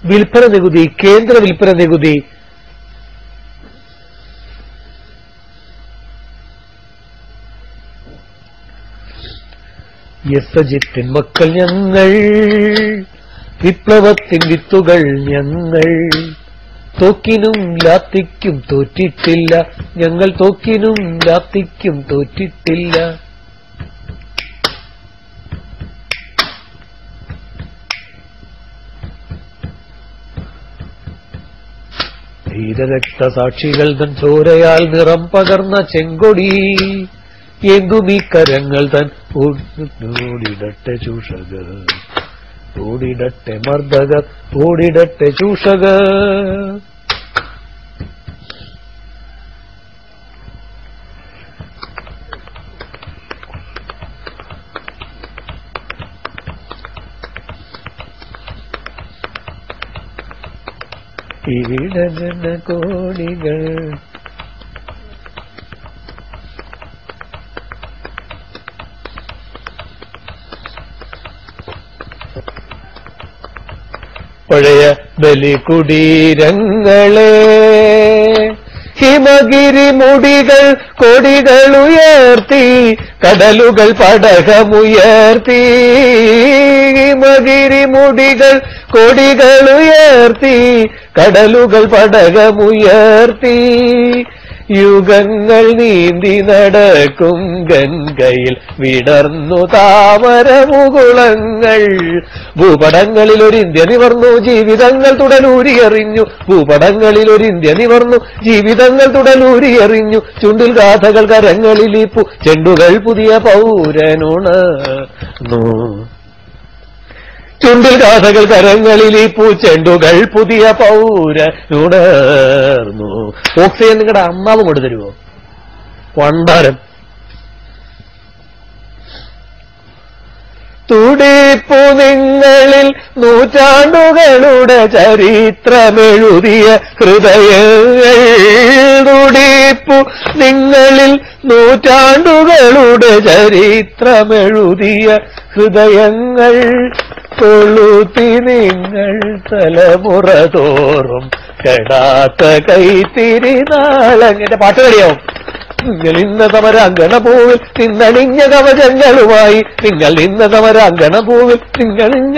വിൽപ്പന നികുതി, കേന്ദ്ര വിൽപ്പന നികുതി, യസജിത്തിൻ മക്കൾ ഞങ്ങൾ, വിപ്ലവത്തിൻ വിത്തുകൾ ഞങ്ങൾ, തോക്കിനും ലാത്തിക്കും തോറ്റിട്ടില്ല, ഞങ്ങൾ തോക്കിനും ലാത്തിക്കും തോറ്റിട്ടില്ല. ധീരരക്തസാക്ഷികൾ തൻ ചോരയാൽ നിറം പകർന്ന ചെങ്കൊടി ഏന്തുമീ കരങ്ങൾ തൻ ഓടിടട്ടെ ചൂഷകർ, ഓടിടട്ടെ മർദ്ദകർ, ഓടിടട്ടെ ചൂഷകർ. ഇവിട കോടികൾ പഴയ ബലികുടീരങ്ങളെ, ഹിമഗിരി മുടികൾ കൊടികളുയർത്തി, കടലുകൾ പടകമുയർത്തി, ഹിമഗിരി മുടികൾ കൊടികളുയർത്തി, കടലുകൾ പടകമുയർത്തി, യുഗങ്ങൾ നീന്തി നടക്കും ഗംഗയിൽ വിടർന്നു താമരമുകുളങ്ങൾ. ഭൂപടങ്ങളിൽ ഒരു ഇന്ത്യ നിവർന്നു, ജീവിതങ്ങൾ തുടലൂരിയെറിഞ്ഞു, ഭൂപടങ്ങളിൽ ഒരു ഇന്ത്യ നിവർന്നു, ജീവിതങ്ങൾ തുടലൂരിയെറിഞ്ഞു. ചുണ്ടിൽ ഗാഥകൾ, കരങ്ങളിൽ ഈ ചെണ്ടുകൾ, പുതിയ പൗരനുണർന്നു. ചുണ്ടിൽ ഗാഥകൾ, കരങ്ങളിൽ ഈ പൂച്ചെണ്ടുകൾ, പുതിയ പൗരനുണർന്നു. ഓക്സിജൻ നിങ്ങളുടെ അമ്മാവ് കൊണ്ടുതരുമോ? വണ്ടാരം. തുടിപ്പു നിങ്ങളിൽ നൂറ്റാണ്ടുകളുടെ ചരിത്രമെഴുതിയ ഹൃദയങ്ങൾ, തുടിപ്പു നിങ്ങളിൽ നൂറ്റാണ്ടുകളുടെ ചരിത്രമെഴുതിയ ഹൃദയങ്ങൾ, കൊളുത്തി നിങ്ങൾ തലമുറ തോറും കെടാത്ത കൈത്തിരിനാളങ്ങ. എന്റെ പാട്ട് കഴിയാവും. നിങ്ങൾ ഇന്ന സമരാങ്കണഭൂവിൽ നിന്നണിഞ്ഞ കവചങ്ങളുമായി, നിങ്ങൾ ഇന്ന സമരാങ്കണഭൂവിൽ നിങ്ങളിഞ്ഞ